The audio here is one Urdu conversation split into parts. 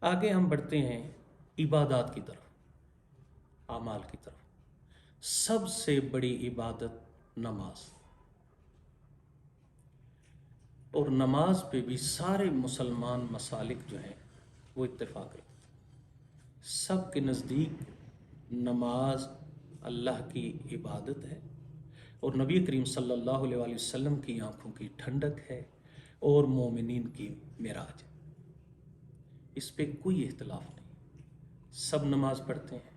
آگے ہم بڑھتے ہیں عبادات کی طرف، اعمال کی طرف۔ سب سے بڑی عبادت نماز، اور نماز پہ بھی سارے مسلمان مسالک جو ہیں وہ اتفاق رکھتے ہیں۔ سب کے نزدیک نماز اللہ کی عبادت ہے، اور نبی کریم صلی اللہ علیہ وآلہ وسلم کی آنکھوں کی ٹھنڈک ہے، اور مومنین کی معراج ہے۔ اس پہ کوئی اختلاف نہیں، سب نماز پڑھتے ہیں،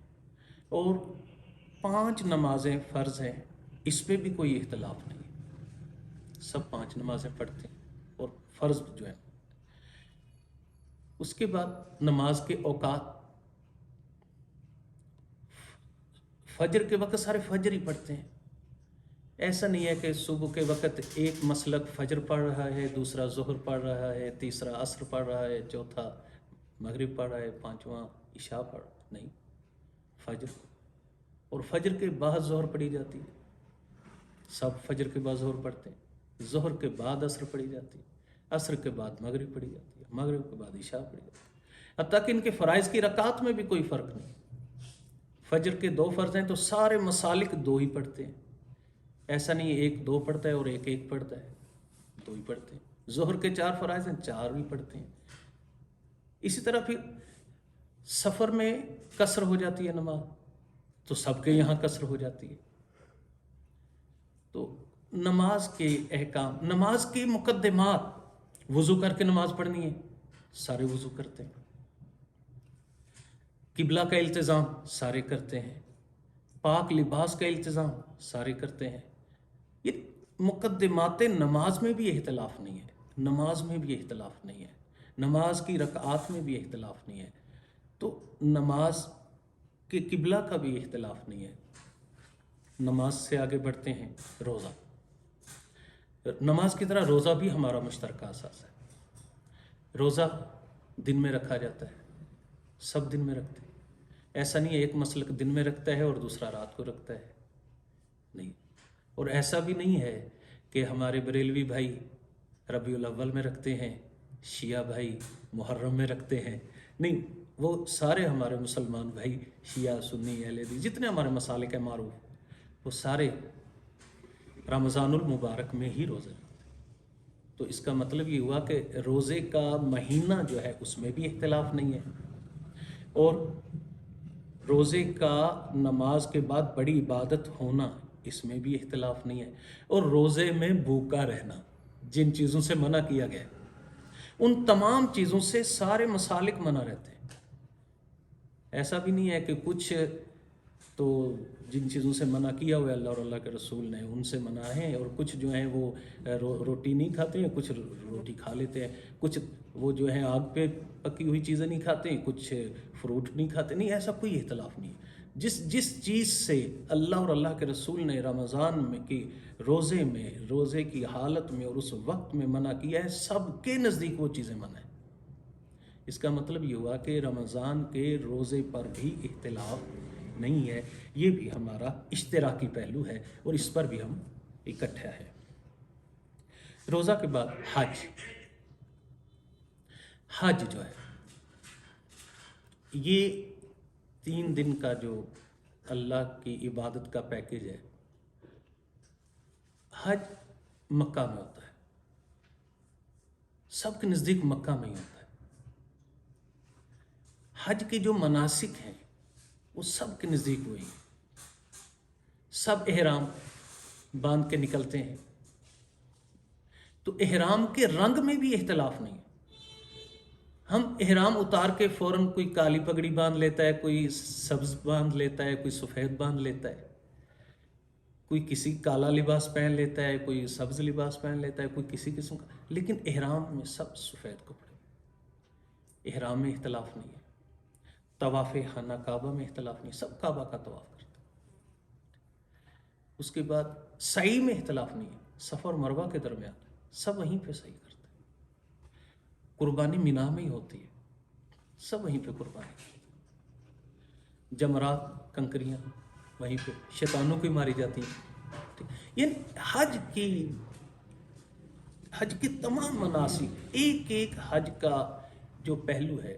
اور 5 نمازیں فرض ہیں، اس پہ بھی کوئی اختلاف نہیں، سب 5 نمازیں پڑھتے ہیں اور فرض جو ہے۔ اس کے بعد نماز کے اوقات، فجر کے وقت سارے فجر ہی پڑھتے ہیں۔ ایسا نہیں ہے کہ صبح کے وقت ایک مسلک فجر پڑھ رہا ہے، دوسرا ظہر پڑھ رہا ہے، تیسرا عصر پڑھ رہا ہے، چوتھا مغرب پڑھ رہا ہے، 5واں عشاء پڑھ رہا ہے۔ نہیں، فجر، اور فجر کے بعد ظہر پڑھی جاتی ہے، سب فجر کے بعد ظہر پڑھتے ہیں، ظہر کے بعد عصر پڑھی جاتی ہے، عصر کے بعد مغرب پڑھی جاتی ہے، مغرب کے بعد عشاء پڑھی جاتی ہے، حتیٰ کہ ان کے فرائض کی رکعات میں بھی کوئی فرق نہیں۔ فجر کے 2 فرض ہیں تو سارے مسالک 2 ہی پڑھتے ہیں، ایسا نہیں ہے ایک 2 پڑھتا ہے اور ایک پڑھتا ہے، 2 ہی پڑھتے ہیں۔ ظہر کے 4 فرائض ہیں، 4 بھی پڑھتے ہیں۔ اسی طرح پھر سفر میں قصر ہو جاتی ہے نماز، تو سب کے یہاں قصر ہو جاتی ہے۔ تو نماز کے احکام، نماز کے مقدمات، وضو کر کے نماز پڑھنی ہے، سارے وضو کرتے ہیں۔ قبلہ کا التزام سارے کرتے ہیں، پاک لباس کا التزام سارے کرتے ہیں۔ یہ مقدمات نماز میں بھی اختلاف نہیں ہے، نماز میں بھی اختلاف نہیں ہے، نماز کی رکعات میں بھی اختلاف نہیں ہے، تو نماز کے قبلہ کا بھی اختلاف نہیں ہے۔ نماز سے آگے بڑھتے ہیں روزہ۔ نماز کی طرح روزہ بھی ہمارا مشترکہ اثاث ہے۔ روزہ دن میں رکھا جاتا ہے، سب دن میں رکھتے ہیں، ایسا نہیں ہے ایک مسلک دن میں رکھتا ہے اور دوسرا رات کو رکھتا ہے، نہیں۔ اور ایسا بھی نہیں ہے کہ ہمارے بریلوی بھائی ربیع الاول میں رکھتے ہیں، شیعہ بھائی محرم میں رکھتے ہیں، نہیں، وہ سارے ہمارے مسلمان بھائی شیعہ، سنی، اہل حدیث، جتنے ہمارے مسالک ہیں معروف، وہ سارے رمضان المبارک میں ہی روزے رکھتے ہیں۔ تو اس کا مطلب یہ ہوا کہ روزے کا مہینہ جو ہے اس میں بھی اختلاف نہیں ہے، اور روزے کا نماز کے بعد بڑی عبادت ہونا اس میں بھی اختلاف نہیں ہے، اور روزے میں بھوکا رہنا، جن چیزوں سے منع کیا گیا ان تمام چیزوں سے سارے مسالک منع رہتے ہیں۔ ایسا بھی نہیں ہے کہ کچھ تو جن چیزوں سے منع کیا ہوا ہے اللہ اور اللہ کے رسول نے ان سے منع ہیں، اور کچھ جو ہیں وہ روٹی نہیں کھاتے ہیں، کچھ روٹی کھا لیتے ہیں، کچھ وہ جو ہیں آگ پہ پکی ہوئی چیزیں نہیں کھاتے ہیں، کچھ فروٹ نہیں کھاتے، نہیں، ایسا کوئی اختلاف نہیں ہے۔ جس چیز سے اللہ اور اللہ کے رسول نے رمضان میں کی روزے میں، روزے کی حالت میں اور اس وقت میں منع کیا ہے، سب کے نزدیک وہ چیزیں منع ہیں۔ اس کا مطلب یہ ہوا کہ رمضان کے روزے پر بھی اختلاف نہیں ہے، یہ بھی ہمارا اشتراکی پہلو ہے، اور اس پر بھی ہم اکٹھا ہے۔ روزہ کے بعد حج۔ حج جو ہے یہ 3 دن کا جو اللہ کی عبادت کا پیکیج ہے۔ حج مکہ میں ہوتا ہے، سب کے نزدیک مکہ میں ہی ہوتا ہے۔ حج کے جو مناسک ہیں وہ سب کے نزدیک وہی ہیں، سب احرام باندھ کے نکلتے ہیں، تو احرام کے رنگ میں بھی اختلاف نہیں ہے۔ ہم احرام اتار کے فوراً کوئی کالی پگڑی باندھ لیتا ہے، کوئی سبز باندھ لیتا ہے، کوئی سفید باندھ لیتا ہے، کوئی کسی کالا لباس پہن لیتا ہے، کوئی سبز لباس پہن لیتا ہے، کوئی کسی قسم کا، لیکن احرام میں سب سفید کپڑے، احرام میں اختلاف نہیں ہے۔ طواف خانہ کعبہ میں اختلاف نہیں، سب کعبہ کا طواف کرتے ہیں۔ اس کے بعد سعی میں اختلاف نہیں ہے، صفا اور مروہ کے درمیان سب وہیں پہ سعی کرتے ہیں۔ قربانی مینا میں ہی ہوتی ہے، سب وہیں پہ قربانی کرتے ہیں۔ جمرات، کنکریاں وہیں پہ شیطانوں کی ماری جاتی ہیں۔ یعنی حج کے تمام مناسک، ایک ایک حج کا جو پہلو ہے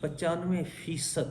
95%